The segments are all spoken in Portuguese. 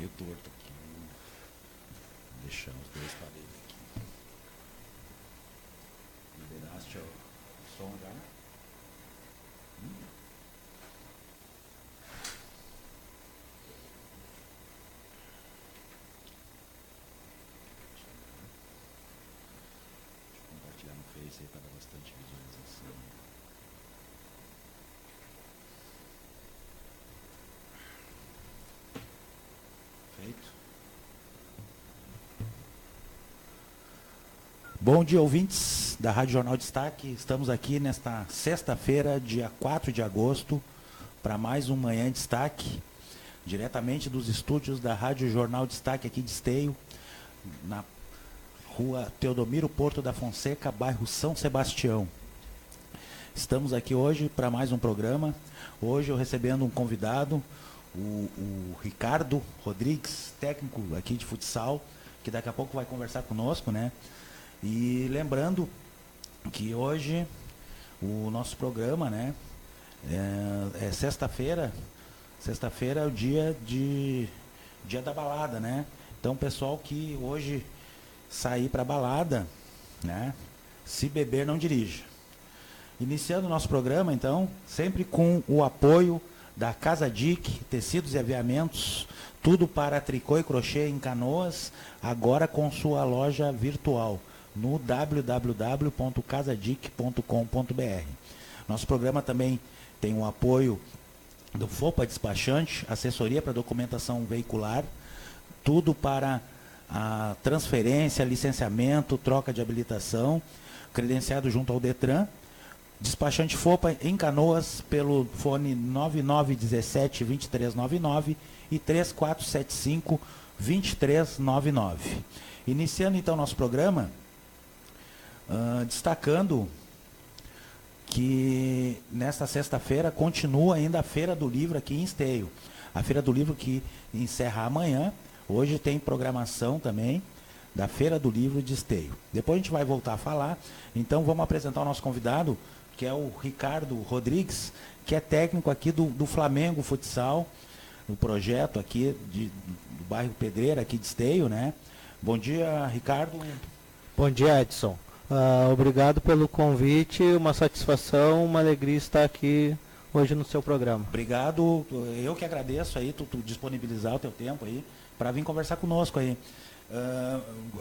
meio torto aqui. Deixar os dois parelhos aqui. Liberaste o som já? Compartilhar no Face aí para dar bastante visualização. Feito. Bom dia, ouvintes da Rádio Jornal Destaque. Estamos aqui nesta sexta-feira, dia 4 de agosto, para mais um Manhã Destaque, diretamente dos estúdios da Rádio Jornal Destaque aqui de Esteio, na Rua Teodomiro Porto da Fonseca, bairro São Sebastião. Estamos aqui hoje para mais um programa. Hoje eu recebendo um convidado, o Ricardo Rodrigues, técnico aqui de futsal, que daqui a pouco vai conversar conosco, né? E lembrando que hoje o nosso programa, né, é sexta-feira. Sexta-feira é o dia da balada, né? Então, pessoal que hoje sair para balada, né, se beber não dirija. Iniciando o nosso programa, então, sempre com o apoio da Casa Dick, tecidos e aviamentos, tudo para tricô e crochê em Canoas, agora com sua loja virtual no www.casadic.com.br. Nosso programa também tem o apoio do FOPA Despachante, assessoria para documentação veicular, tudo para a transferência, licenciamento, troca de habilitação, credenciado junto ao Detran. Despachante FOPA em Canoas pelo fone 9917-2399 e 3475-2399. Iniciando então nosso programa, destacando que nesta sexta-feira continua ainda a Feira do Livro aqui em Esteio. A Feira do Livro que encerra amanhã. Hoje tem programação também da Feira do Livro de Esteio. Depois a gente vai voltar a falar. Então vamos apresentar o nosso convidado, que é o Ricardo Rodrigues, que é técnico aqui do Flamengo Futsal, no projeto aqui do bairro Pedreira, aqui de Esteio, né? Bom dia, Ricardo. Bom dia, Edson. Obrigado pelo convite, uma satisfação, uma alegria estar aqui hoje no seu programa. Obrigado, eu que agradeço aí, tu disponibilizar o teu tempo aí, para vir conversar conosco aí.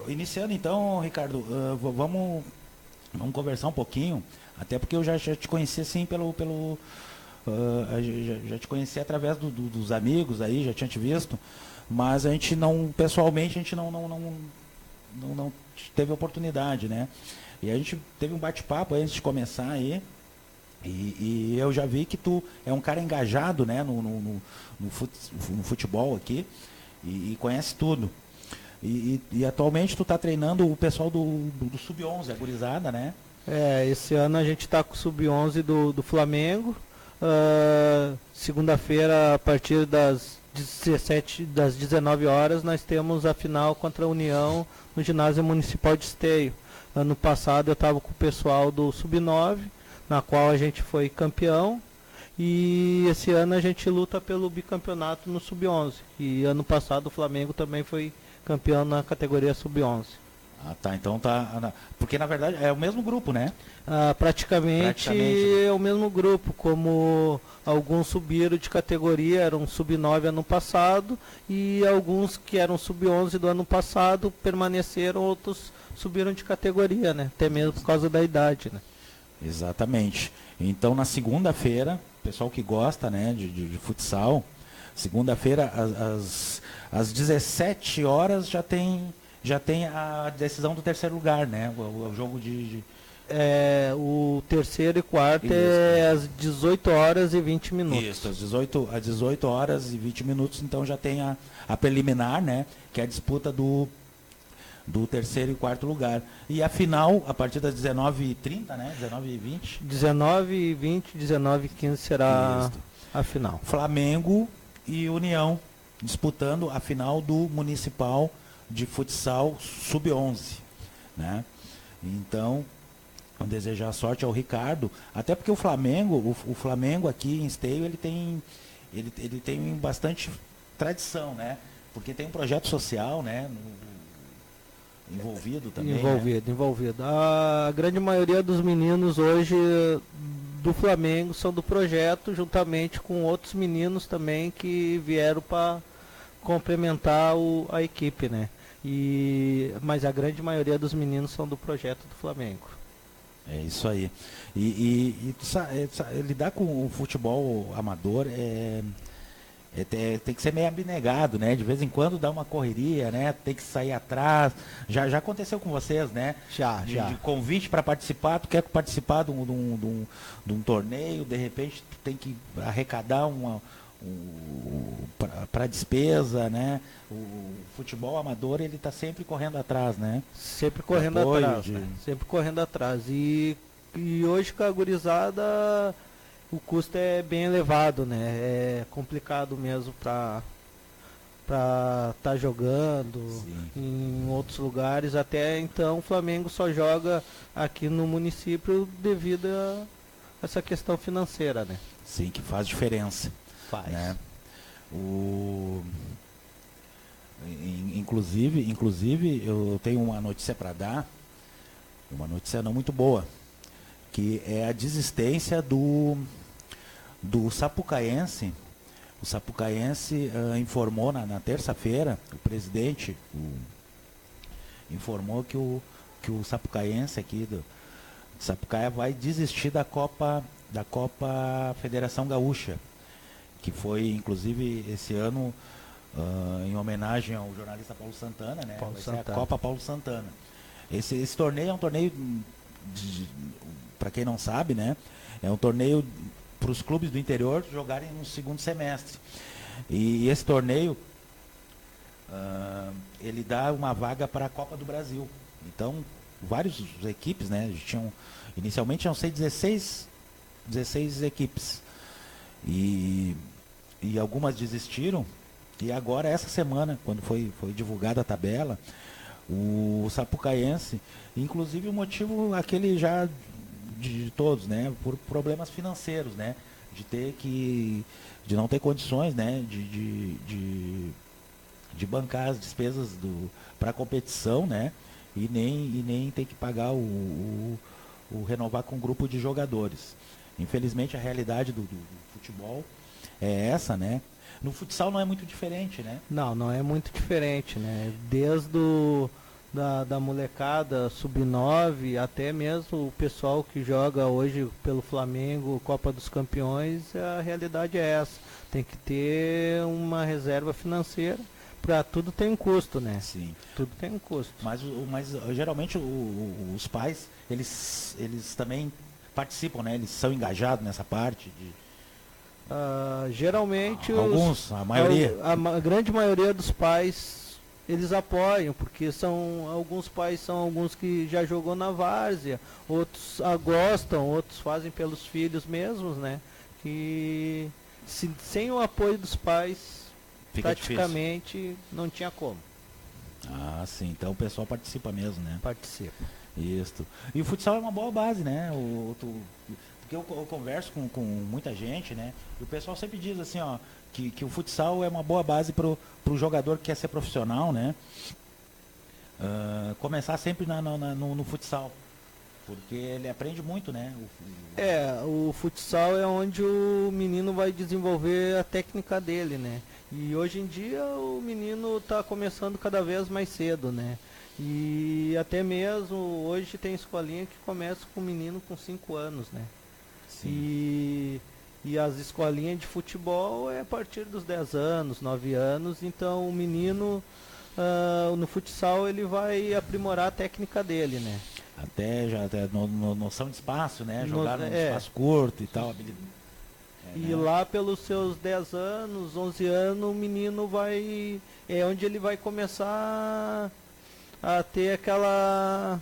Iniciando então, Ricardo, vamos conversar um pouquinho, até porque eu já te conheci assim já te conheci através dos amigos aí, já tinha te visto, mas a gente pessoalmente a gente não teve oportunidade, né? E a gente teve um bate-papo antes de começar aí, e eu já vi que tu é um cara engajado, né, no futebol aqui, e conhece tudo. E atualmente tu tá treinando o pessoal do Sub-11, a gurizada, né? Esse ano a gente está com o Sub-11 do Flamengo. Segunda-feira, a partir das 19 horas, nós temos a final contra a União no Ginásio Municipal de Esteio. Ano passado eu estava com o pessoal do Sub-9, na qual a gente foi campeão. E esse ano a gente luta pelo bicampeonato no Sub-11. E ano passado o Flamengo também foi campeão na categoria Sub-11. Ah, tá. Então tá. Porque na verdade é o mesmo grupo, né? Praticamente é o mesmo grupo, como alguns subiram de categoria, eram Sub-9 ano passado, e alguns que eram Sub-11 do ano passado permaneceram, outros subiram de categoria, né? Até mesmo por causa da idade, né? Exatamente. Então na segunda-feira, pessoal que gosta, né, de futsal, segunda-feira às 17 horas já tem a decisão do terceiro lugar, né? O jogo o terceiro e quarto às 18 horas e 20 minutos. Isso, às 18 horas e 20 minutos, então já tem a preliminar, né? Que é a disputa do terceiro e quarto lugar. E a final, a partir das 19h30, né? 19h20. 19h20, 19h15 será a final. Flamengo e União disputando a final do Municipal de Futsal Sub-11, né? Então, vou desejar sorte ao Ricardo, até porque o Flamengo aqui em Esteio, ele tem bastante tradição, né? Porque tem um projeto social, né? Envolvido também. Envolvido. A grande maioria dos meninos hoje do Flamengo são do projeto, juntamente com outros meninos também que vieram para complementar a equipe, né? Mas a grande maioria dos meninos são do projeto do Flamengo. É isso aí. E lidar com o futebol amador tem que ser meio abnegado, né? De vez em quando dá uma correria, né? Tem que sair atrás. Já aconteceu com vocês, né? Já. De convite para participar, tu quer participar de um torneio, de repente tu tem que arrecadar para despesa, né? O futebol amador, ele está sempre correndo atrás, né? Sempre correndo atrás, né? Sempre correndo atrás. E hoje com a gurizada o custo é bem elevado, né? É complicado mesmo para estar jogando. Sim. Em outros lugares. Até então o Flamengo só joga aqui no município devido a essa questão financeira, né? Sim, que faz diferença. Faz. Né? Inclusive, eu tenho uma notícia para dar, uma notícia não muito boa, que é a desistência do Sapucaense. O Sapucaense informou na terça-feira, o presidente informou que o Sapucaense aqui do Sapucaia vai desistir da Copa Federação Gaúcha, que foi inclusive esse ano em homenagem ao jornalista Paulo Santana, né? Vai ser a Copa Paulo Santana. Esse torneio é um torneio, para quem não sabe, né? É um torneio para os clubes do interior jogarem no segundo semestre. E esse torneio, ele dá uma vaga para a Copa do Brasil. Então, várias equipes, né? Inicialmente tinham 16 equipes. E algumas desistiram. E agora, essa semana, quando foi divulgada a tabela, o Sapucaense, inclusive o motivo aquele já de todos, né? Por problemas financeiros, né? De não ter condições, né? De bancar as despesas para a competição, né? E nem ter que pagar o renovar com um grupo de jogadores. Infelizmente a realidade do futebol é essa, né? No futsal não é muito diferente, né? Não é muito diferente, né? Desde da molecada sub-9 até mesmo o pessoal que joga hoje pelo Flamengo, Copa dos Campeões, a realidade é essa. Tem que ter uma reserva financeira, para tudo tem um custo, né? Sim. Tudo tem um custo. Mas geralmente os pais, eles também participam, né? Eles são engajados nessa parte de... geralmente a maioria. A grande maioria dos pais eles apoiam, porque alguns pais são alguns que já jogou na várzea, outros gostam, outros fazem pelos filhos mesmos, né? Que sem o apoio dos pais fica praticamente difícil. Não tinha como. Ah, sim, então o pessoal participa mesmo, né? Participa. Isso. E o futsal é uma boa base, né? Porque eu converso com muita gente, né? E o pessoal sempre diz assim, ó, que o futsal é uma boa base para o jogador que quer ser profissional, né? Começar sempre no futsal. Porque ele aprende muito, né? O futsal é onde o menino vai desenvolver a técnica dele, né? E hoje em dia o menino está começando cada vez mais cedo, né? E até mesmo hoje tem escolinha que começa com o menino com 5 anos, né? Sim. E as escolinhas de futebol é a partir dos 10 anos, 9 anos, então o menino no futsal ele vai aprimorar a técnica dele, né? Até noção de espaço, né? Jogar num espaço curto e tal. E lá pelos seus 10 anos, 11 anos, o menino é onde ele vai começar a ter aquela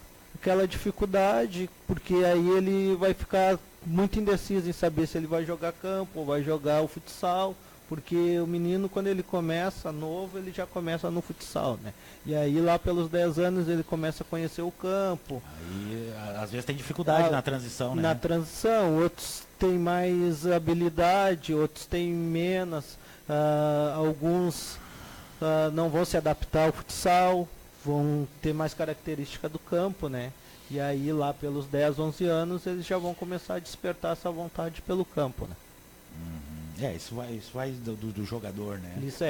dificuldade, porque aí ele vai ficar muito indeciso em saber se ele vai jogar campo ou vai jogar o futsal, porque o menino, quando ele começa novo, ele já começa no futsal, né? E aí lá pelos 10 anos ele começa a conhecer o campo. Aí às vezes tem dificuldade na transição, né? Na transição, outros têm mais habilidade, outros têm menos, alguns não vão se adaptar ao futsal, vão ter mais característica do campo, né? E aí lá pelos 10, 11 anos eles já vão começar a despertar essa vontade pelo campo, né? Isso vai do jogador, né? Isso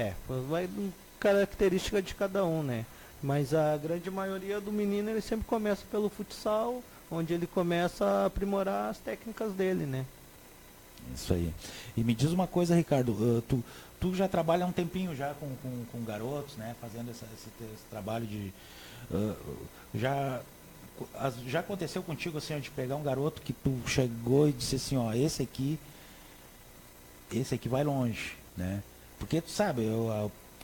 vai característica de cada um, né? Mas a grande maioria do menino ele sempre começa pelo futsal, onde ele começa a aprimorar as técnicas dele, né? Isso aí. E me diz uma coisa, Ricardo, tu já trabalha há um tempinho já com garotos, né? Fazendo esse trabalho de... já aconteceu contigo assim, de pegar um garoto que tu chegou e disse assim, ó, esse aqui vai longe, né? Porque tu sabe,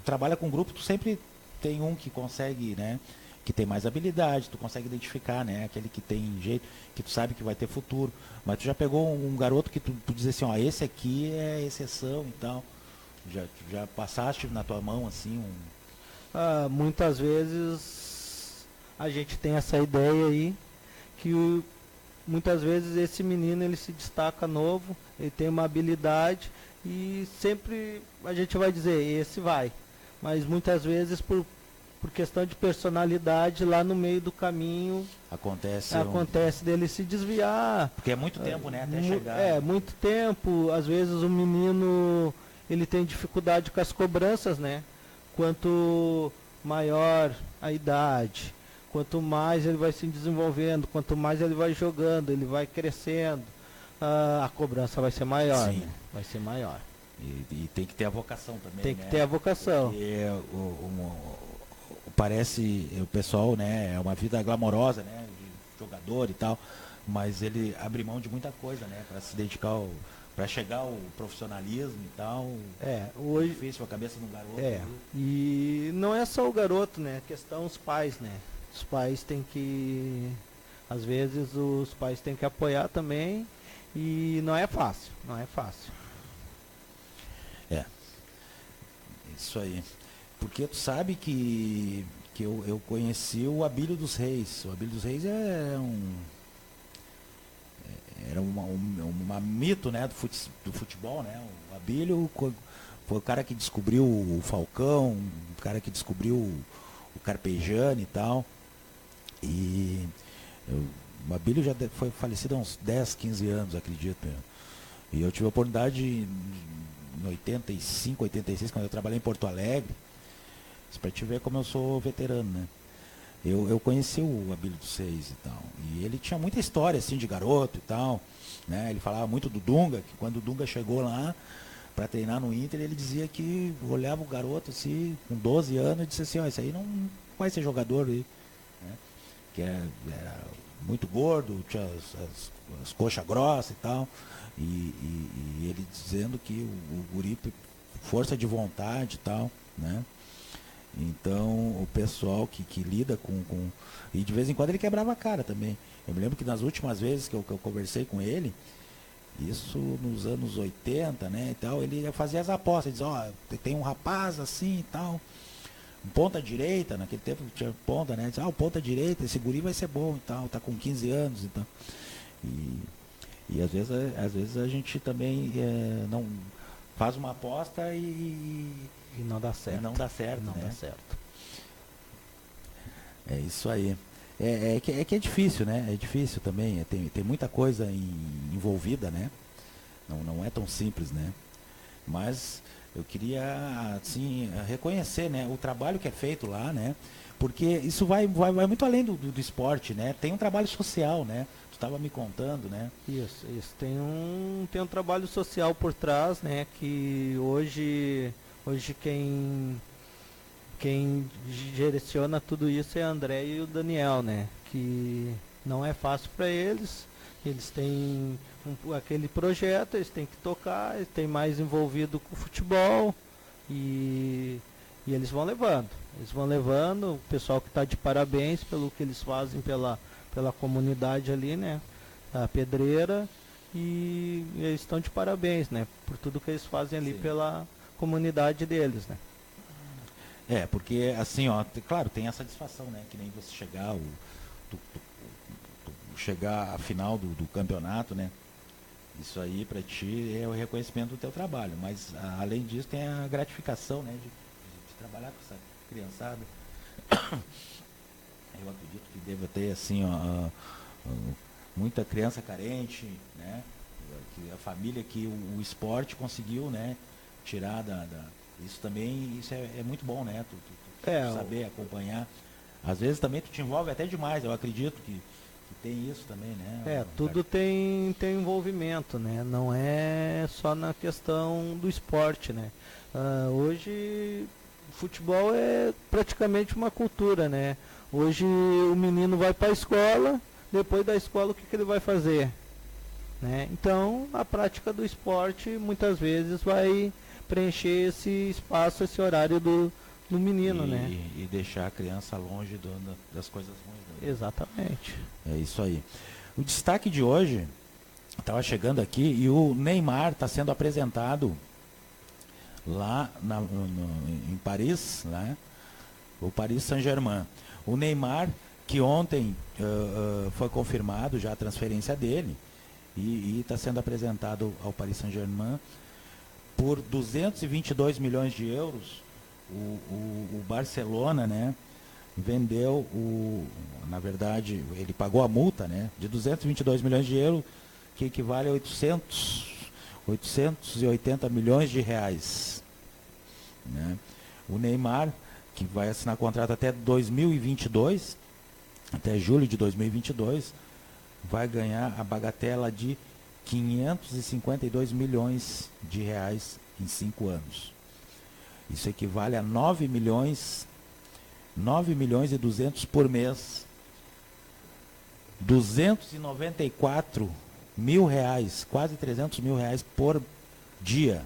trabalha com grupo, tu sempre tem um que consegue, né? Que tem mais habilidade, tu consegue identificar, né? Aquele que tem jeito, que tu sabe que vai ter futuro. Mas tu já pegou um garoto que tu diz assim, ó, esse aqui é exceção e tal. Já passaste na tua mão assim muitas vezes a gente tem essa ideia aí que muitas vezes esse menino ele se destaca novo, ele tem uma habilidade e sempre a gente vai dizer, esse vai. Mas muitas vezes por questão de personalidade, lá no meio do caminho acontece dele se desviar. Porque é muito tempo, né? Até chegar. Muito tempo. Às vezes o menino ele tem dificuldade com as cobranças, né? Quanto maior a idade, quanto mais ele vai se desenvolvendo, quanto mais ele vai jogando, ele vai crescendo, a cobrança vai ser maior. Sim. Né? Vai ser maior. E tem que ter a vocação também. Tem que ter a vocação. Porque parece, o pessoal, né, é uma vida glamourosa, né, de jogador e tal, mas ele abre mão de muita coisa, né, para se dedicar, para chegar ao profissionalismo e tal. Hoje é difícil a cabeça do garoto. E não é só o garoto, né, a questão os pais, né, os pais têm que, às vezes os pais têm que apoiar também e não é fácil. Isso aí. Porque tu sabe que eu conheci o Abílio dos Reis. O Abílio dos Reis era uma mito, né, do futebol, né? O Abílio foi o cara que descobriu o Falcão, o cara que descobriu o Carpegiani e tal. E o Abílio já foi falecido há uns 10, 15 anos, acredito. E eu tive a oportunidade em 85, 86, quando eu trabalhei em Porto Alegre. Isso para te ver como eu sou veterano, né? Eu conheci o Abílio dos Reis e tal. E ele tinha muita história assim de garoto e tal, né? Ele falava muito do Dunga, que quando o Dunga chegou lá para treinar no Inter, ele dizia que olhava o garoto assim, com 12 anos, e disse assim, ó, isso aí não vai ser jogador aí, né? Que era muito gordo, tinha as coxas grossas e tal. E ele dizendo que o guri, força de vontade e tal, né? Então o pessoal que lida com... E de vez em quando ele quebrava a cara também. Eu me lembro que nas últimas vezes que eu conversei com ele, isso nos anos 80, né, e tal, ele fazia as apostas, ele dizia, ó, tem um rapaz assim e tal, um ponta direita, naquele tempo tinha ponta, né, dizia, o ponta direita, esse guri vai ser bom e tal, tá com 15 anos e tal. E às vezes a gente também não faz uma aposta e não dá certo. Não dá certo, não né? dá certo. É isso aí. Que é difícil, né? É difícil também. Tem muita coisa envolvida, né? Não é tão simples, né? Mas eu queria, assim, reconhecer, né, o trabalho que é feito lá, né? Porque isso vai muito além do esporte, né? Tem um trabalho social, né? Tu estava me contando, né? Isso. Tem um trabalho social por trás, né? Que hoje quem direciona tudo isso é a André e o Daniel, né? Que não é fácil para eles. Eles têm aquele projeto, eles têm que tocar, eles têm mais envolvido com o futebol e eles vão levando. O pessoal que está de parabéns pelo que eles fazem pela comunidade ali, né? A Pedreira, e eles estão de parabéns, né? Por tudo que eles fazem ali. Sim. Pela comunidade deles, né? Porque assim, ó, claro, tem a satisfação, né? Que nem você chegar à final do campeonato, né? Isso aí para ti é o reconhecimento do teu trabalho, mas além disso tem a gratificação, né? De trabalhar com essa criançada. Eu acredito que deva ter assim, muita criança carente, né? Que a família que o esporte conseguiu, né? Tirar isso também, isso é muito bom, né? Tu saber acompanhar. Às vezes também tu te envolve até demais, eu acredito que tem isso também, né? Tudo tem envolvimento, né? Não é só na questão do esporte, né? Hoje o futebol é praticamente uma cultura, né? Hoje o menino vai para a escola, depois da escola o que ele vai fazer? Né? Então a prática do esporte muitas vezes vai preencher esse espaço, esse horário do menino, né? E deixar a criança longe das coisas ruins. Né? Exatamente. É isso aí. O destaque de hoje, estava chegando aqui, e o Neymar está sendo apresentado lá em Paris, né? O Paris Saint-Germain. O Neymar, que ontem foi confirmado já a transferência dele, e está sendo apresentado ao Paris Saint-Germain por 222 milhões de euros. O Barcelona, né, vendeu na verdade, ele pagou a multa, né, de 222 milhões de euros, que equivale a 880 milhões de reais. Né? O Neymar, que vai assinar contrato até 2022, até julho de 2022, vai ganhar a bagatela de 552 milhões de reais em 5 anos. Isso equivale a 9 milhões e 200 por mês. 294 mil reais, quase 300 mil reais por dia.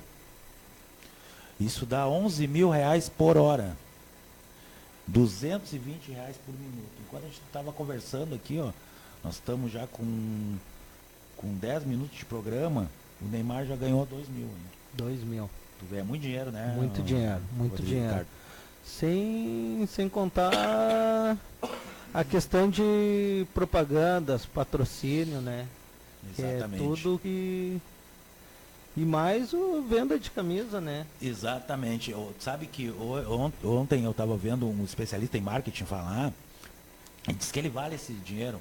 Isso dá 11 mil reais por hora. 220 reais por minuto. Enquanto a gente estava conversando aqui, ó, nós estamos já com 10 minutos de programa, o Neymar já ganhou 2 mil. Hein? 2 mil. Tu vê, é muito dinheiro, né? Muito dinheiro, muito dinheiro. Sem contar a questão de propagandas, patrocínio, né? Exatamente. Que é tudo que... E mais o venda de camisa, né? Exatamente. Sabe que ontem eu estava vendo um especialista em marketing falar, e disse que ele vale esse dinheiro,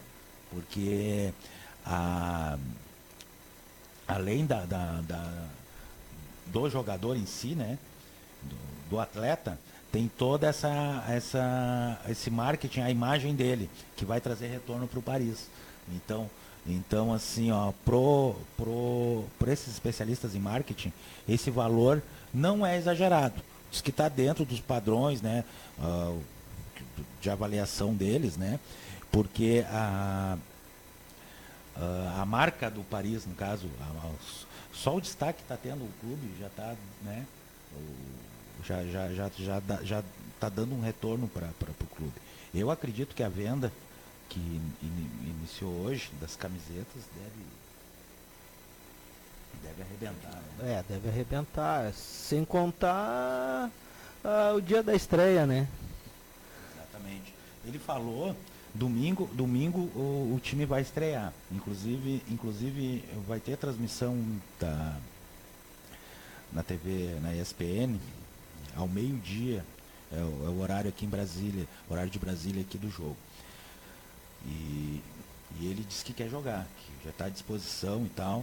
porque além do jogador em si, né, do atleta, tem toda esse marketing, a imagem dele, que vai trazer retorno para o Paris. Então assim, ó, por esses especialistas em marketing, esse valor não é exagerado. Diz que está dentro dos padrões, né, de avaliação deles, né, porque a marca do Paris, no caso, só o destaque que está tendo o clube já está, né, já está dando um retorno para o clube. Eu acredito que a venda que iniciou hoje das camisetas deve arrebentar. Né? Deve arrebentar. Sem contar o dia da estreia, né? Exatamente. Ele falou, domingo o time vai estrear. Inclusive vai ter transmissão na TV, na ESPN, ao meio-dia. É o horário aqui em Brasília, horário de Brasília aqui do jogo. E ele disse que quer jogar, que já está à disposição e tal.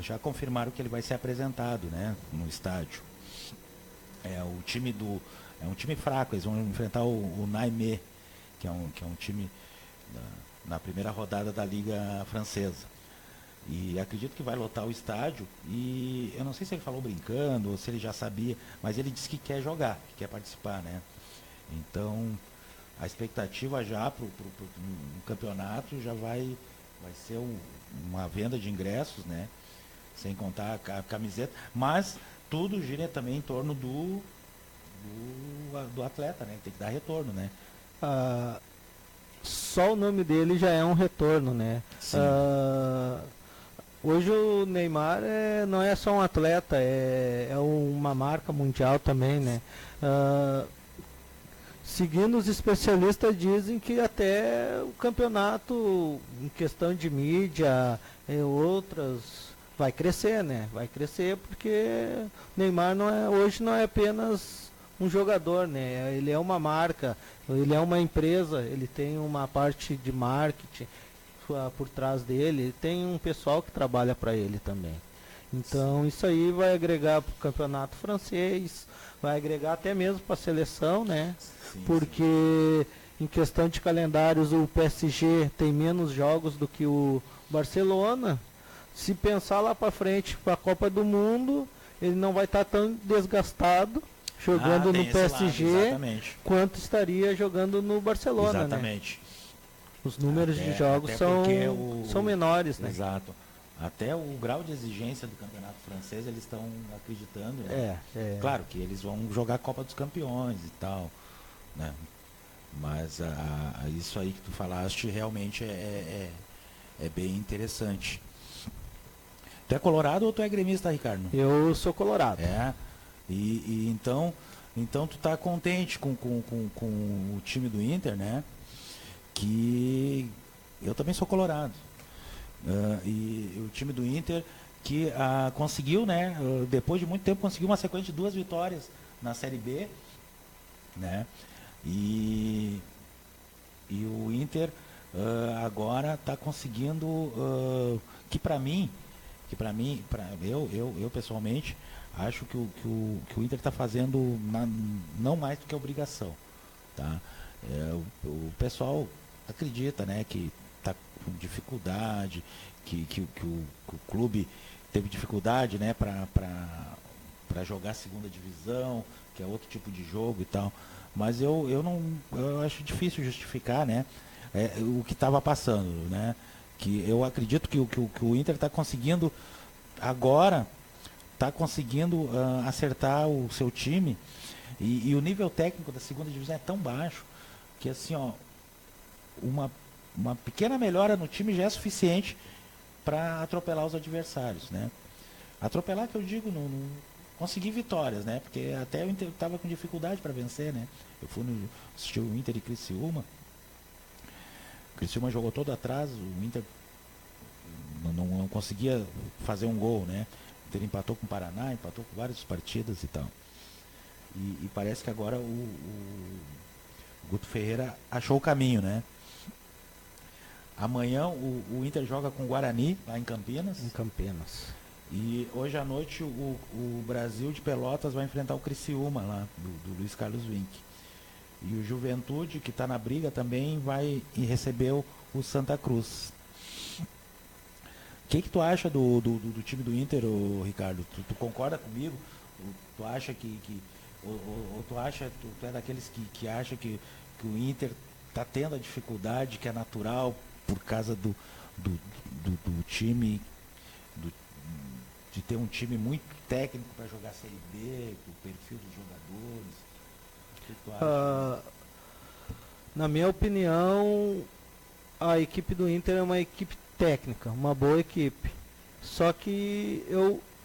Já confirmaram que ele vai ser apresentado, né, no estádio. É um time fraco, eles vão enfrentar o Naimé, que é um time na primeira rodada da Liga Francesa. E acredito que vai lotar o estádio, e eu não sei se ele falou brincando ou se ele já sabia, mas ele disse que quer jogar, que quer participar, né? Então, a expectativa já pro campeonato já vai ser uma venda de ingressos, né? Sem contar a camiseta, mas tudo gira também em torno do atleta, né? Tem que dar retorno, né? Só o nome dele já é um retorno, né? Hoje o Neymar não é só um atleta, é uma marca mundial também, né? Seguindo os especialistas, dizem que até o campeonato, em questão de mídia e outras, vai crescer, né? Vai crescer porque Neymar hoje não é apenas um jogador, né? Ele é uma marca, ele é uma empresa, ele tem uma parte de marketing por trás dele, tem um pessoal que trabalha para ele também. Então isso aí vai agregar para o campeonato francês, vai agregar até mesmo para a seleção, né? Sim, porque em questão de calendários o PSG tem menos jogos do que o Barcelona. Se pensar lá para frente para a Copa do Mundo, ele não vai estar tão desgastado jogando no PSG quanto estaria jogando no Barcelona, exatamente. Né? Os números de jogos são menores, né? Exato. Até o grau de exigência do campeonato francês eles estão acreditando, né? Claro que eles vão jogar a Copa dos Campeões e tal, né? Mas isso aí que tu falaste realmente é bem interessante. Tu é colorado ou tu é gremista, Ricardo? Eu sou colorado. E então tu tá contente com o time do Inter, né? Que eu também sou colorado. E o time do Inter que conseguiu, né? Depois de muito tempo conseguiu uma sequência de 2 vitórias na Série B, né? E o Inter agora está conseguindo eu pessoalmente acho que o Inter está fazendo não mais do que obrigação, tá? O pessoal acredita, né, que está com dificuldade, que o clube teve dificuldade, né, para jogar segunda divisão, que é outro tipo de jogo e tal. Mas eu acho difícil justificar, né, o que estava passando, né? Que eu acredito que o Inter está conseguindo agora, acertar o seu time e o nível técnico da segunda divisão é tão baixo que assim, ó, uma pequena melhora no time já é suficiente para atropelar os adversários, né? Atropelar que eu digo, não conseguir vitórias, né? Porque até o Inter estava com dificuldade para vencer, né? Eu fui assistir o Inter e Criciúma. O Criciúma jogou todo atrás, o Inter não conseguia fazer um gol, né? O Inter empatou com o Paraná, empatou com várias partidas e tal. E parece que agora o Guto Ferreira achou o caminho, né? Amanhã o Inter joga com o Guarani, lá em Campinas. Em Campinas. E hoje à noite o Brasil de Pelotas vai enfrentar o Criciúma, lá, do Luiz Carlos Vinck. E o Juventude, que está na briga, também vai receber o Santa Cruz. O que tu acha do time do Inter, Ricardo? Tu concorda comigo? Tu acha ou tu é daqueles que acha que o Inter está tendo a dificuldade que é natural por causa do time, de ter um time muito técnico para jogar Série B, o perfil dos jogadores? O que tu acha? Na minha opinião, a equipe do Inter é uma equipe técnica, uma boa equipe. Só que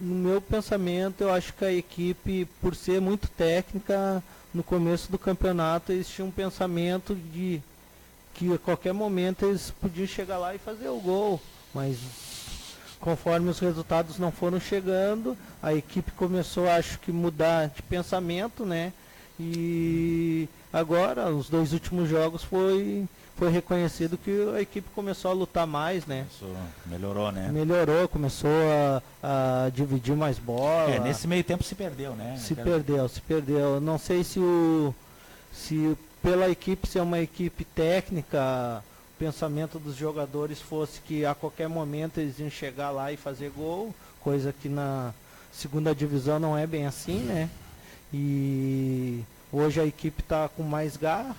no meu pensamento, eu acho que a equipe, por ser muito técnica, no começo do campeonato eles tinham um pensamento de que a qualquer momento eles podiam chegar lá e fazer o gol, mas conforme os resultados não foram chegando, a equipe começou, acho que, mudar de pensamento, né? E agora, os 2 últimos jogos foi reconhecido que a equipe começou a lutar mais, né? Melhorou, né? Melhorou, começou a dividir mais bola. Nesse meio tempo se perdeu, né? Se perdeu. Não sei se pela equipe ser uma equipe técnica, o pensamento dos jogadores fosse que a qualquer momento eles iam chegar lá e fazer gol, coisa que na segunda divisão não é bem assim, né? E hoje a equipe está com mais garra,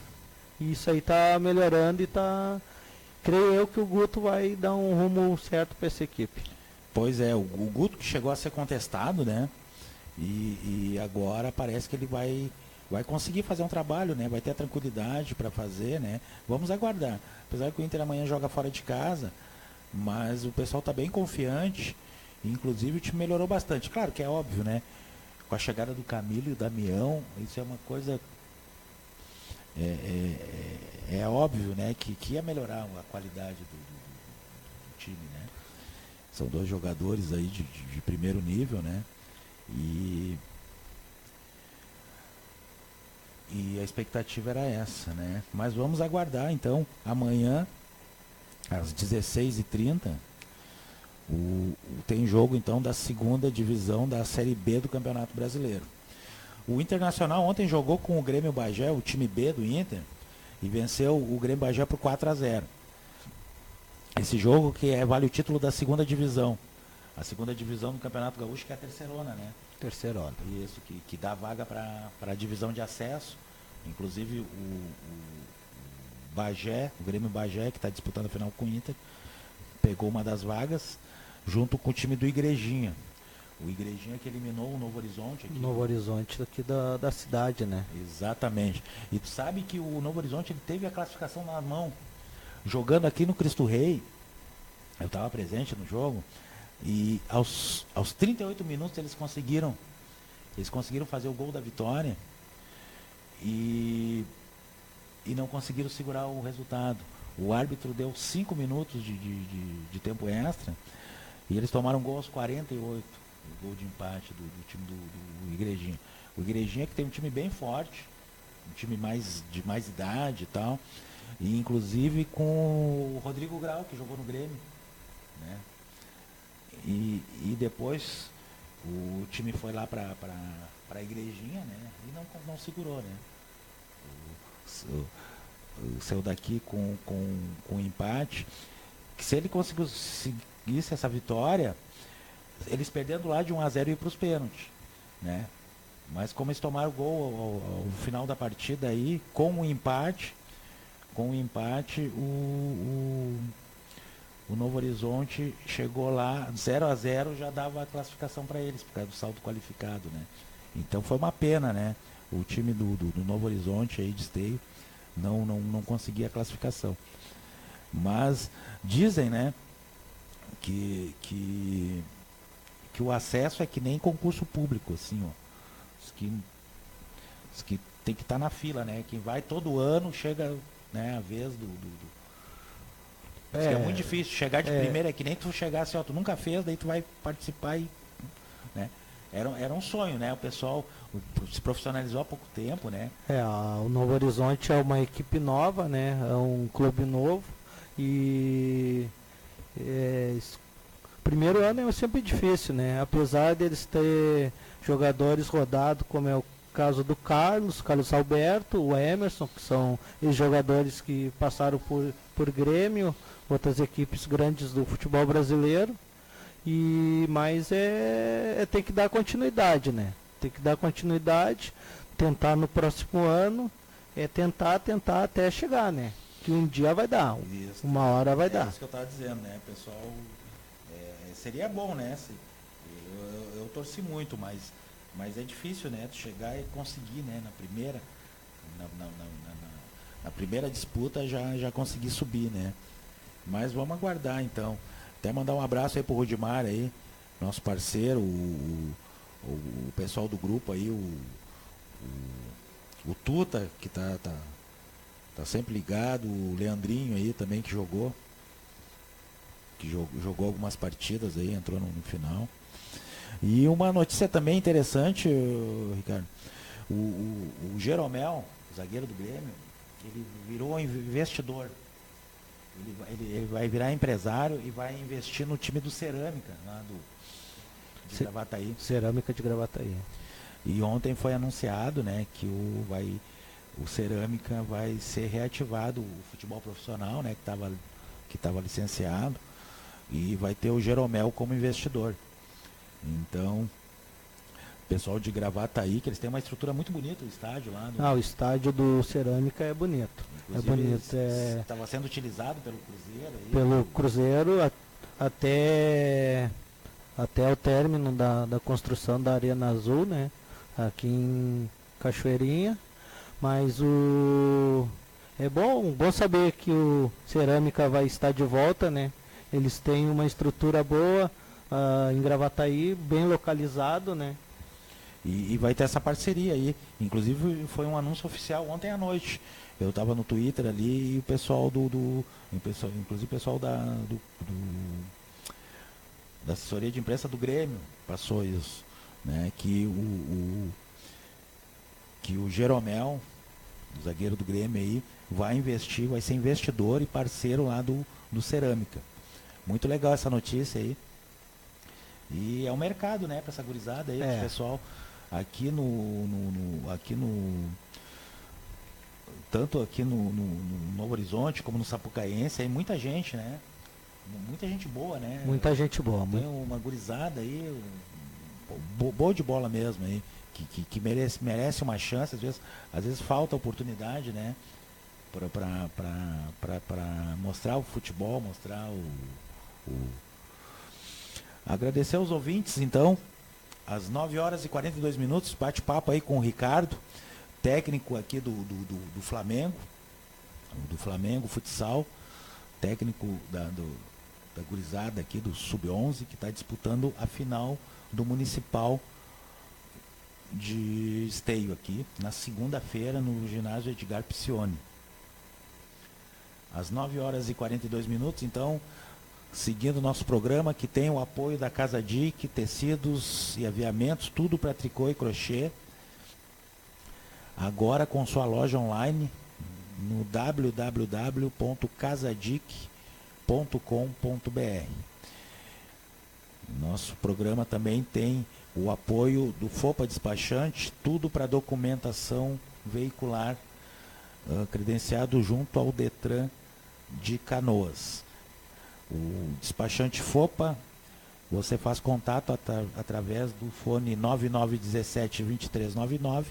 e isso aí está melhorando e creio eu que o Guto vai dar um rumo certo para essa equipe. Pois é, o Guto que chegou a ser contestado, né? E agora parece que ele vai conseguir fazer um trabalho, né? Vai ter a tranquilidade para fazer, né? Vamos aguardar. Apesar que o Inter amanhã joga fora de casa, mas o pessoal está bem confiante. Inclusive o time melhorou bastante. Claro que é óbvio, né? Com a chegada do Camilo e do Damião, isso é uma coisa... É óbvio, né? Que ia melhorar a qualidade do time, né? São 2 jogadores aí de primeiro nível, né? E E a expectativa era essa, né? Mas vamos aguardar, então, amanhã, às 16h30, tem jogo, então, da segunda divisão da Série B do Campeonato Brasileiro. O Internacional ontem jogou com o Grêmio Bagé, o time B do Inter, e venceu o Grêmio Bagé por 4-0. Esse jogo vale o título da segunda divisão. A segunda divisão do Campeonato Gaúcho, que é a terceirona, né? Terceirona. Isso, que dá vaga para a divisão de acesso. Inclusive o Bagé, o Grêmio Bagé, que está disputando a final com o Inter, pegou uma das vagas, junto com o time do Igrejinha. O Igrejinha que eliminou o Novo Horizonte. Aqui. Novo Horizonte aqui da cidade, né? Exatamente. E tu sabe que o Novo Horizonte ele teve a classificação na mão. Jogando aqui no Cristo Rei, eu estava presente no jogo, e aos 38 minutos eles conseguiram fazer o gol da vitória e não conseguiram segurar o resultado. O árbitro deu 5 minutos de tempo extra e eles tomaram gol aos 48, o gol de empate do time do Igrejinha. O Igrejinha que tem um time bem forte, um time de mais idade e tal, e inclusive com o Rodrigo Grau, que jogou no Grêmio, né? E depois o time foi lá para a Igrejinha, né? E não segurou, né? Saiu daqui com empate. Que se ele conseguisse essa vitória, eles perdendo lá de 1-0 e ir para os pênaltis, né? Mas como eles tomaram o gol ao final da partida aí, com o empate, o Novo Horizonte chegou lá, 0-0 já dava a classificação para eles, por causa do saldo qualificado, né? Então foi uma pena, né? O time do Novo Horizonte aí de Esteio não conseguia a classificação. Mas dizem, né, que o acesso é que nem concurso público, assim, ó. Os que tem que estar na fila, né? Quem vai todo ano chega, né, a vez é muito difícil chegar de primeira, é que nem tu chegar assim, ó, tu nunca fez, daí tu vai participar e, né? Era um sonho, né? O pessoal se profissionalizou há pouco tempo, né? O Novo Horizonte é uma equipe nova, né? É um clube novo e primeiro ano é sempre difícil, né? Apesar deles ter jogadores rodados, como é o caso do Carlos Alberto, o Emerson, que são os jogadores que passaram por Grêmio, outras equipes grandes do futebol brasileiro. Mas tem que dar continuidade, né? Tem que dar continuidade, tentar no próximo ano, tentar até chegar, né? Que um dia vai dar, isso, uma hora vai dar. É isso que eu estava dizendo, né? Pessoal, seria bom, né? Eu torci muito, mas é difícil, né? Tu chegar e conseguir, né? Na primeira disputa já conseguir subir, né? Mas vamos aguardar, então. Até mandar um abraço aí pro Rudimar aí, nosso parceiro, o pessoal do grupo aí, o Tuta, que tá sempre ligado, o Leandrinho aí também que jogou algumas partidas aí, entrou no final. E uma notícia também interessante, Ricardo, o Jeromel, zagueiro do Grêmio, ele virou investidor. Ele vai virar empresário e vai investir no time do Cerâmica, lá de Gravataí. Cerâmica de Gravataí. E ontem foi anunciado, né, que o Cerâmica vai ser reativado, o futebol profissional, né, que estava licenciado, e vai ter o Jeromel como investidor. Então, pessoal de Gravataí, que eles têm uma estrutura muito bonita, o estádio lá. O estádio do Cerâmica é bonito. Inclusive, estava sendo utilizado pelo Cruzeiro. Pelo Cruzeiro até o término da construção da Arena Azul, né? Aqui em Cachoeirinha. Mas é bom saber que o Cerâmica vai estar de volta, né? Eles têm uma estrutura boa em Gravataí, bem localizado, né? E vai ter essa parceria aí. Inclusive foi um anúncio oficial ontem à noite. Eu estava no Twitter ali e o pessoal inclusive o pessoal da assessoria de imprensa do Grêmio passou isso, né? Que o Jeromel o zagueiro do Grêmio aí, vai investir, vai ser investidor e parceiro lá do Cerâmica. Muito legal essa notícia aí. E é um mercado, né, para essa gurizada aí, pro pessoal aqui tanto aqui no Novo Horizonte como no Sapucaense, aí muita gente, né? Muita gente boa, né? Muita gente boa. Tem uma gurizada aí, boa de bola mesmo aí, que merece uma chance, às vezes falta oportunidade, né? Para mostrar o futebol, mostrar Agradecer aos ouvintes, então, às 9 horas e 42 minutos, bate-papo aí com o Ricardo, técnico aqui do Flamengo Futsal, técnico da gurizada aqui do Sub-11, que está disputando a final do Municipal de Esteio aqui, na segunda-feira, no ginásio Edgar Piccioni. Às 9 horas e 42 minutos, então, seguindo o nosso programa, que tem o apoio da Casa Dic, tecidos e aviamentos, tudo para tricô e crochê. Agora com sua loja online no www.casadic.com.br. Nosso programa também tem o apoio do FOPA Despachante, tudo para documentação veicular, credenciado junto ao Detran de Canoas. O despachante FOPA, você faz contato através do fone 9917-2399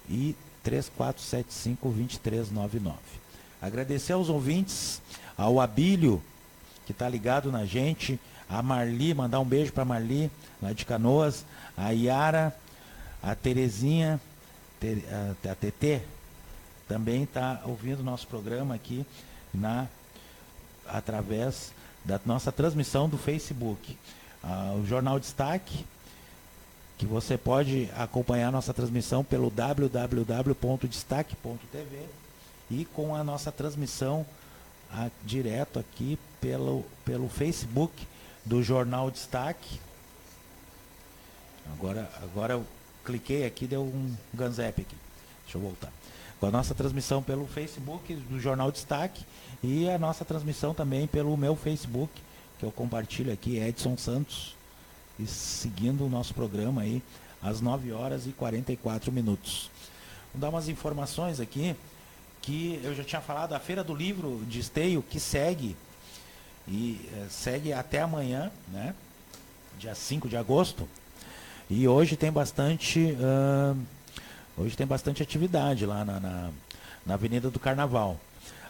e 3475-2399. Agradecer aos ouvintes, ao Abílio, que está ligado na gente, a Marli, mandar um beijo para a Marli, lá de Canoas, a Yara, a Terezinha, a TT, também está ouvindo o nosso programa aqui através da nossa transmissão do Facebook. O Jornal Destaque, que você pode acompanhar a nossa transmissão pelo www.destaque.tv e com a nossa transmissão direto aqui pelo Facebook do Jornal Destaque. Agora eu cliquei aqui, deu um ganzep aqui. Deixa eu voltar. Com a nossa transmissão pelo Facebook do Jornal Destaque e a nossa transmissão também pelo meu Facebook, que eu compartilho aqui, Edson Santos, e seguindo o nosso programa aí às 9 horas e 44 minutos. Vou dar umas informações aqui, que eu já tinha falado, a Feira do Livro de Esteio, que segue, e segue até amanhã, né? Dia 5 de agosto, e hoje tem bastante atividade lá na Avenida do Carnaval.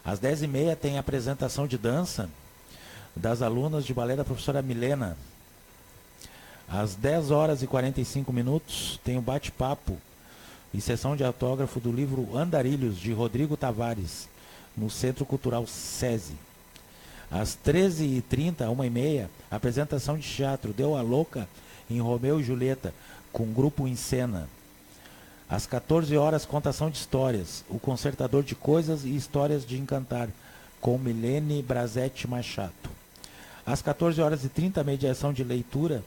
Às 10h30 tem a apresentação de dança das alunas de balé da professora Milena. Às 10 horas e 45 minutos tem o bate-papo e sessão de autógrafo do livro Andarilhos, de Rodrigo Tavares, no Centro Cultural SESI. Às 13h30, 1h30, apresentação de teatro Deu a Louca em Romeu e Julieta, com o grupo Em Cena. Às 14 horas, contação de histórias, o concertador de coisas e histórias de encantar, com Milene Brazetti Machado. Às 14 horas e 30, mediação de leitura,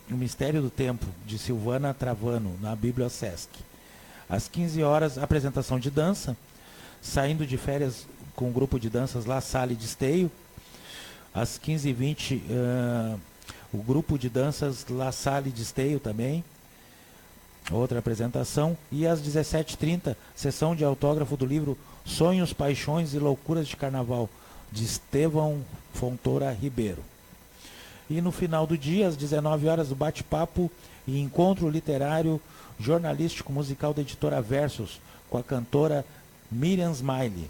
O Mistério do Tempo, de Silvana Travano, na Bibliosesc. Às 15 horas, apresentação de dança, Saindo de Férias com o grupo de danças La Salle de Esteio. Às 15h20, o grupo de danças La Salle de Esteio também, outra apresentação. E às 17h30, sessão de autógrafo do livro Sonhos, Paixões e Loucuras de Carnaval, de Estevão Fontoura Ribeiro. E no final do dia, às 19 horas, o bate-papo e encontro literário jornalístico musical da editora Versus, com a cantora Miriam Smiley.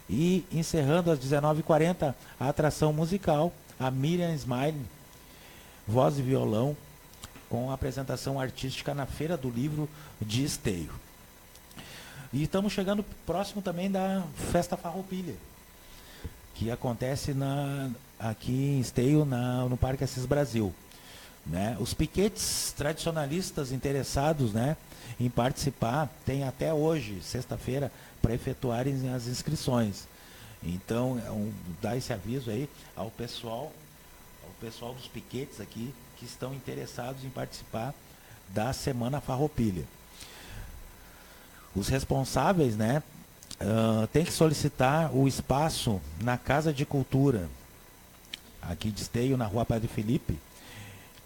E encerrando às 19h40, a atração musical, a Miriam Smiley, voz e violão, com a apresentação artística na Feira do Livro de Esteio. E estamos chegando próximo também da Festa Farroupilha, que acontece aqui em Esteio, no Parque Assis Brasil. Né? Os piquetes tradicionalistas interessados, né, em participar têm até hoje, sexta-feira, para efetuarem as inscrições. Então, dá esse aviso aí ao pessoal dos piquetes aqui, que estão interessados em participar da Semana Farroupilha. os responsáveis, né, têm que solicitar o espaço na Casa de Cultura, aqui de Esteio, na Rua Padre Felipe,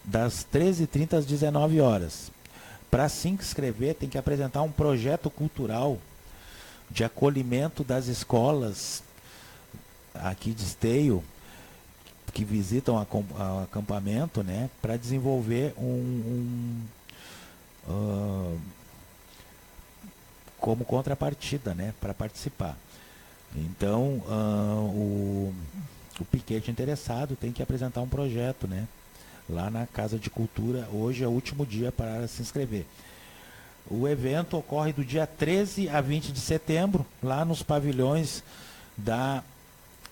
das 13h30 às 19 horas. Para se inscrever, tem que apresentar um projeto cultural de acolhimento das escolas aqui de Esteio, que visitam o acampamento, né, para desenvolver como contrapartida, né, para participar. Então, o piquete interessado tem que apresentar um projeto, né, lá na Casa de Cultura. Hoje é o último dia para se inscrever. O evento ocorre do dia 13 a 20 de setembro, lá nos pavilhões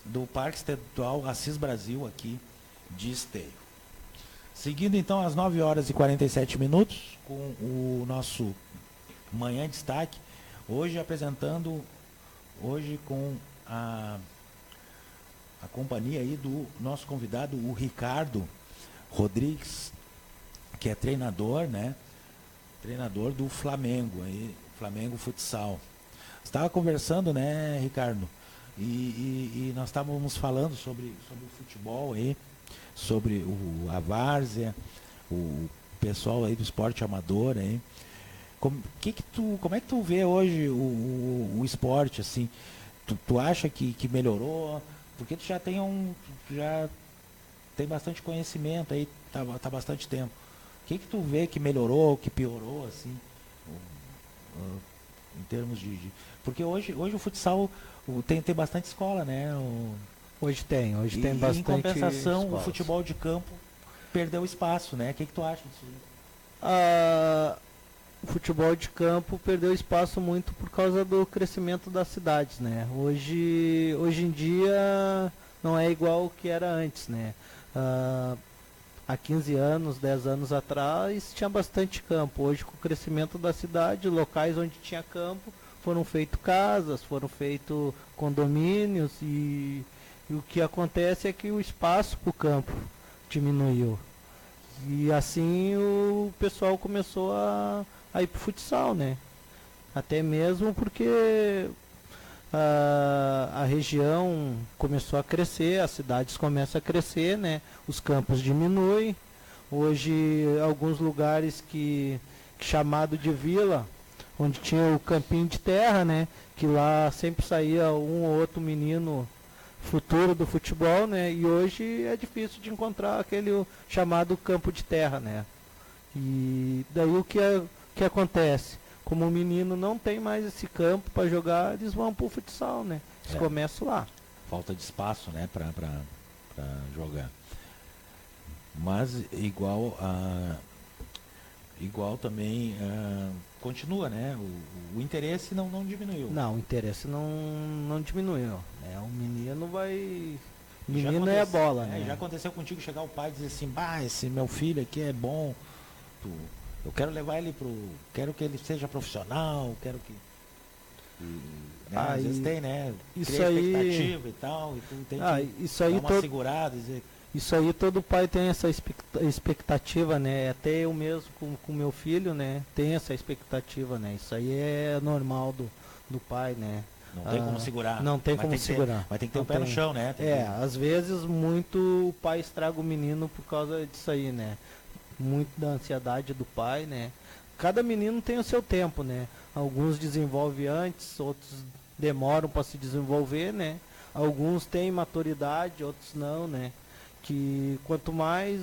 do Parque Estadual Assis Brasil, aqui de Esteio. Seguindo então às 9h47, com o nosso Manhã de Destaque, hoje apresentando, hoje com a companhia aí do nosso convidado, o Ricardo Rodrigues, que é treinador, né? Treinador do Flamengo, aí, Flamengo Futsal. Estava conversando, né, Ricardo? E nós estávamos falando sobre o futebol aí, sobre a várzea, o pessoal aí do esporte amador aí. Como é que tu vê hoje o esporte, assim? Tu acha que melhorou? Porque tu já tem bastante conhecimento aí, tá bastante tempo. O que tu vê que melhorou, que piorou, assim, em termos de... Porque hoje o futsal tem bastante escola, né? Hoje tem bastante. Em compensação, escolas. O futebol de campo perdeu espaço, né? O que tu acha disso? O futebol de campo perdeu espaço muito por causa do crescimento das cidades, né? Hoje em dia não é igual o que era antes, né? Há 15 anos, 10 anos atrás tinha bastante campo. Hoje, com o crescimento da cidade, locais onde tinha campo, foram feitas casas, foram feitos condomínios e o que acontece é que o espaço para o campo diminuiu. E assim o pessoal começou a ir para o futsal, né? Até mesmo porque a região começou a crescer, as cidades começam a crescer, né? Os campos diminuem. Hoje, alguns lugares que chamado de vila, onde tinha o campinho de terra, né? Que lá sempre saía um ou outro menino futuro do futebol, né? E hoje é difícil de encontrar aquele chamado campo de terra, né? E daí o que acontece? Como o menino não tem mais esse campo para jogar, eles vão pro futsal, né? Eles começam lá. Falta de espaço, né, para jogar. Mas igual também continua, né? O interesse não diminuiu. Não, o interesse não diminuiu. Né? O menino vai... O menino é a bola, né? Já aconteceu contigo chegar o pai e dizer assim, esse meu filho aqui é bom, eu quero levar ele quero que ele seja profissional, quero que... né? Às vezes tem, né? Isso Cria aí... expectativa e tal, e tu tem que isso aí dar uma segurada, dizer... Isso aí todo pai tem essa expectativa, né? Até eu mesmo com meu filho, né? Tem essa expectativa, né? Isso aí é normal do pai, né? Não tem como segurar. Não tem como segurar. Mas tem que ter o pé no chão, né? Às vezes muito o pai estraga o menino por causa disso aí, né? Muito da ansiedade do pai, né? Cada menino tem o seu tempo, né? Alguns desenvolvem antes, outros demoram para se desenvolver, né? Alguns têm maturidade, outros não, né? Que quanto mais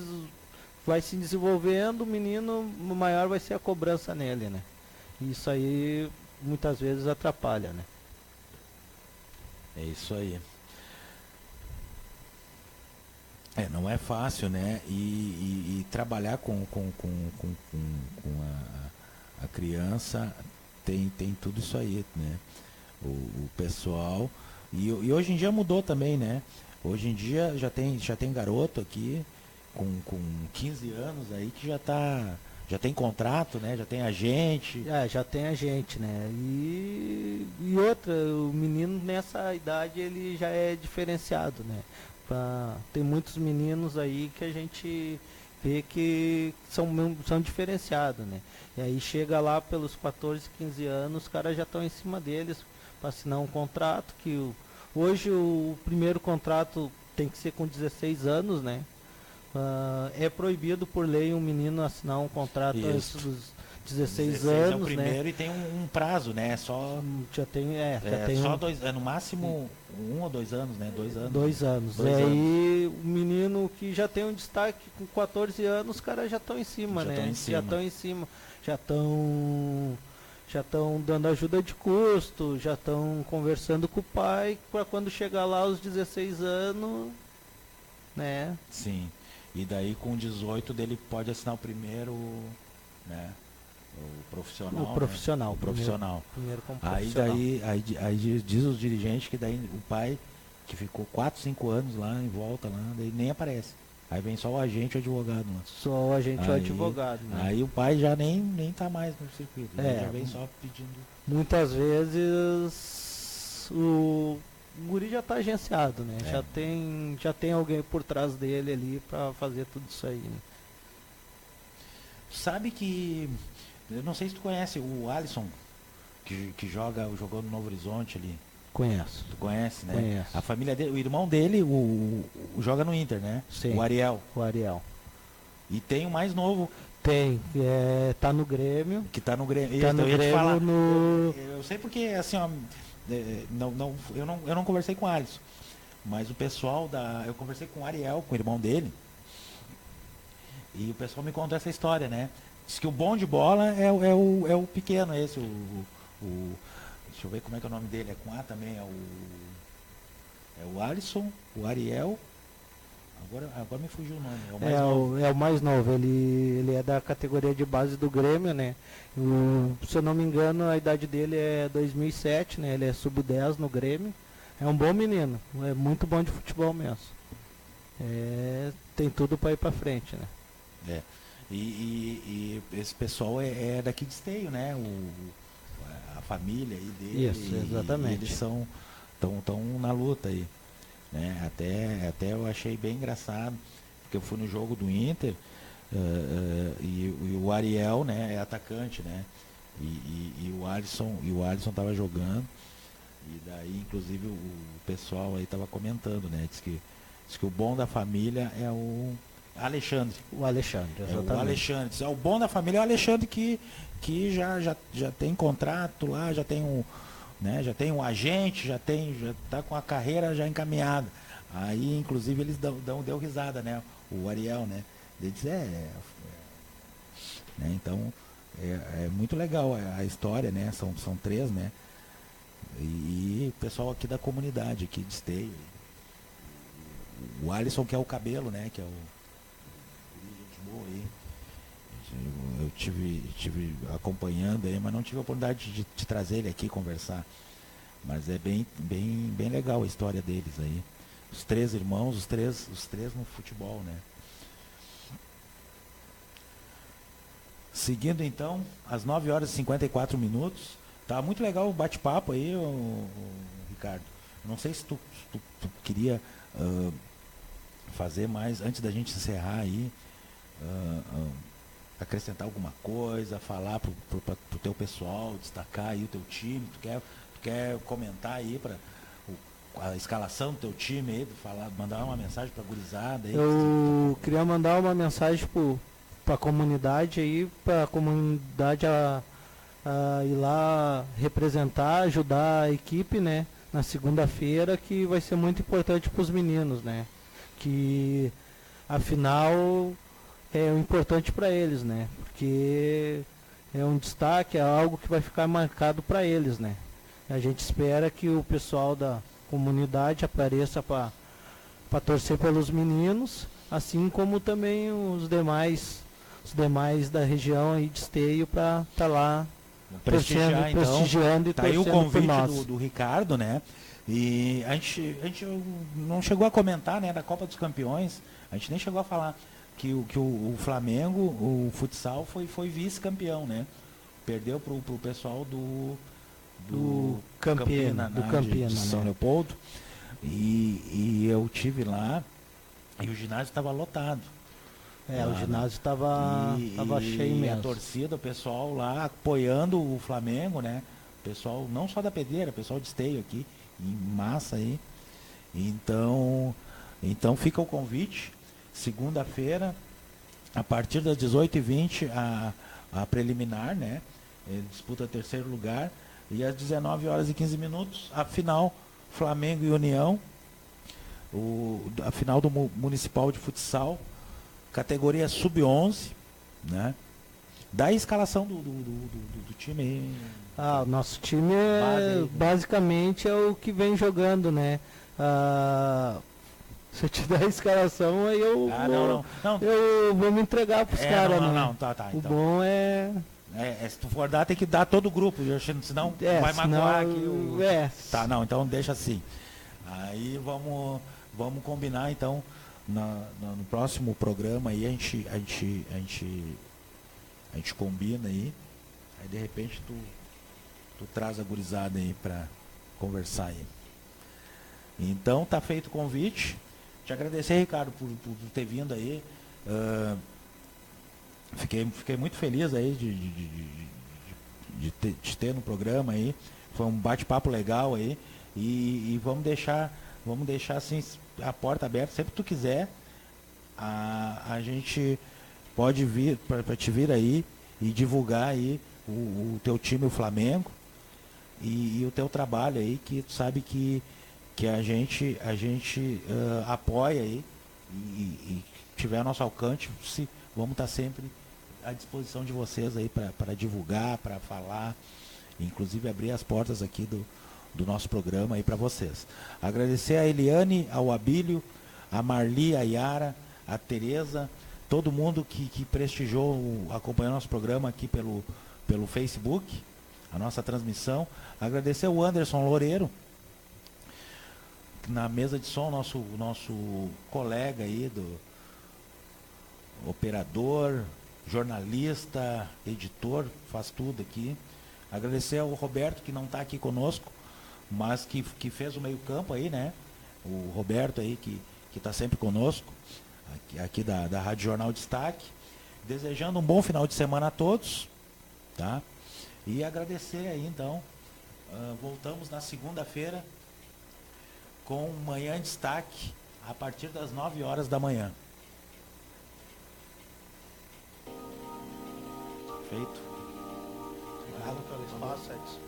vai se desenvolvendo, o menino, maior vai ser a cobrança nele, né? E isso aí muitas vezes atrapalha, né? É isso aí. Não é fácil, né? E trabalhar com a criança tem tudo isso aí, né? O pessoal. E hoje em dia mudou também, né? Hoje em dia já tem garoto aqui com 15 anos aí que já tem contrato, né? Já tem agente. Já tem agente, né? E outra, o menino nessa idade ele já é diferenciado, né? Tem muitos meninos aí que a gente vê que são diferenciados, né? E aí chega lá pelos 14, 15 anos, os caras já estão em cima deles para assinar um contrato, hoje o primeiro contrato tem que ser com 16 anos, né? É proibido por lei um menino assinar um contrato antes dos 16 anos, é o primeiro, né? E tem um prazo, né? Já tem só no máximo 1 ou 2 anos, né? 2 anos. 2 anos. E aí o menino que já tem um destaque com 14 anos, os caras já estão em cima, né? Já estão em cima. Já estão dando ajuda de custo, já estão conversando com o pai para quando chegar lá aos 16 anos, né? Sim. E daí com 18 dele pode assinar o primeiro, né? O profissional. O profissional. Né? O profissional. Primeiro como profissional. Aí diz os dirigentes que daí o pai, que ficou 4, 5 anos lá em volta, lá, daí nem aparece. Aí vem só o agente e o advogado lá. Só o agente e o advogado. Né? Aí o pai já nem tá mais no circuito. Já vem só pedindo. Muitas vezes o guri já está agenciado, né? Já tem alguém por trás dele ali para fazer tudo isso aí. Né? Sabe que, eu não sei se tu conhece o Alisson, que jogou no Novo Horizonte ali. Conheço. Tu conhece, né? Conheço. A família dele, o irmão dele, joga no Inter, né? Sim. O Ariel. O Ariel. E tem o mais novo. Tem, tá no Grêmio. Que tá no Grêmio. Tá no Grêmio eu sei porque, assim, ó, eu não conversei com o Alisson, mas o pessoal eu conversei com o Ariel, com o irmão dele, e o pessoal me contou essa história, né? Diz que o bom de bola é o pequeno esse, deixa eu ver como é que é o nome dele, é com A também, é o Alisson, o Ariel, agora me fugiu o nome, é o mais novo. É o mais novo, ele é da categoria de base do Grêmio, né? Se eu não me engano, a idade dele é 2007, né? Ele é sub-10 no Grêmio. É um bom menino, é muito bom de futebol mesmo. Tem tudo para ir para frente, né? E esse pessoal é daqui de Esteio, né? A família aí dele. Isso, exatamente. E eles estão na luta aí. Né? Até eu achei bem engraçado, porque eu fui no jogo do Inter e o Ariel, né, é atacante, né? E o Alisson estava jogando, e daí inclusive o pessoal aí estava comentando, né? Diz que o bom da família é o Alexandre. O Alexandre, exatamente. O Alexandre. O bom da família é o Alexandre que já tem contrato lá, já tem né, já tem um agente, já está com a carreira já encaminhada. Aí, inclusive, eles deu risada, né? O Ariel, né? Ele diz, né? Então, é muito legal a história, né? São 3, né? E o pessoal aqui da comunidade, aqui de Esteio. O Alisson, que é o cabelo, né? Que é gente boa aí. Eu tive acompanhando aí, mas não tive a oportunidade de trazer ele aqui conversar. Mas é bem legal a história deles aí. Os 3 irmãos, os três no futebol, né? Seguindo então, às 9h54. Tá muito legal o bate-papo aí, Ricardo. Não sei se tu queria fazer mais, antes da gente encerrar aí, acrescentar alguma coisa, falar pro teu pessoal, destacar aí o teu time, tu quer comentar aí para a escalação do teu time aí, mandar uma mensagem para a gurizada aí. Eu queria mandar uma mensagem para a comunidade aí, para a comunidade a ir lá representar, ajudar a equipe, né, na segunda-feira, que vai ser muito importante para os meninos, né, que afinal é o importante para eles, né? Porque é um destaque, é algo que vai ficar marcado para eles, né? A gente espera que o pessoal da comunidade apareça para torcer pelos meninos, assim como também os demais da região aí de Esteio para estar lá prestigiando e tá aí o torcendo convite por nós. do Ricardo, né? E a gente não chegou a comentar, né, da Copa dos Campeões, a gente nem chegou a falar que o Flamengo, o futsal, foi vice-campeão, né? Perdeu pro pessoal do Campina, de São Leopoldo. E eu tive lá e o ginásio estava lotado. O ginásio estava cheio e mesmo. a torcida, o pessoal lá apoiando o Flamengo, né? O pessoal, não só da Pedreira, o pessoal de Esteio aqui, em massa aí. Então fica o convite, segunda-feira, a partir das 18h20, a preliminar, né? Ele disputa terceiro lugar. E às 19h15, a final, Flamengo e União. A final do Municipal de Futsal, categoria sub-11, né? Da a escalação do time aí. O nosso time basicamente é o que vem jogando, né? Se eu te der a escalação, aí eu vou me entregar pros caras, né? Tá. O bom é... se tu for dar, tem que dar todo o grupo, senão vai magoar aqui. Tá, não, então deixa assim. Aí vamos combinar, então, no próximo programa aí, a gente combina aí. Aí, de repente, tu traz a gurizada aí pra conversar aí. Então, tá feito o convite. Te agradecer, Ricardo, por ter vindo aí. Fiquei muito feliz aí de te ter no programa aí. Foi um bate-papo legal aí. E vamos deixar assim a porta aberta. Sempre que tu quiser, a gente pode vir para te vir aí e divulgar aí o teu time, o Flamengo, e o teu trabalho aí, que tu sabe que a gente apoia aí, e tiver nosso alcance, vamos estar sempre à disposição de vocês aí para divulgar, para falar, inclusive abrir as portas aqui do nosso programa aí para vocês. Agradecer a Eliane, ao Abílio, a Marli, a Yara, a Tereza, todo mundo que prestigiou, acompanhou nosso programa aqui pelo Facebook, a nossa transmissão. Agradecer o Anderson Loureiro, na mesa de som, nosso colega aí, do operador, jornalista, editor, faz tudo aqui. Agradecer ao Roberto, que não está aqui conosco, mas que fez o meio campo aí, né? O Roberto aí, que está sempre conosco, aqui da Rádio Jornal Destaque. Desejando um bom final de semana a todos, tá? E agradecer aí, então. Voltamos na segunda-feira com Manhã em Destaque, a partir das 9h da manhã. Feito. Obrigado pelo espaço, Edson.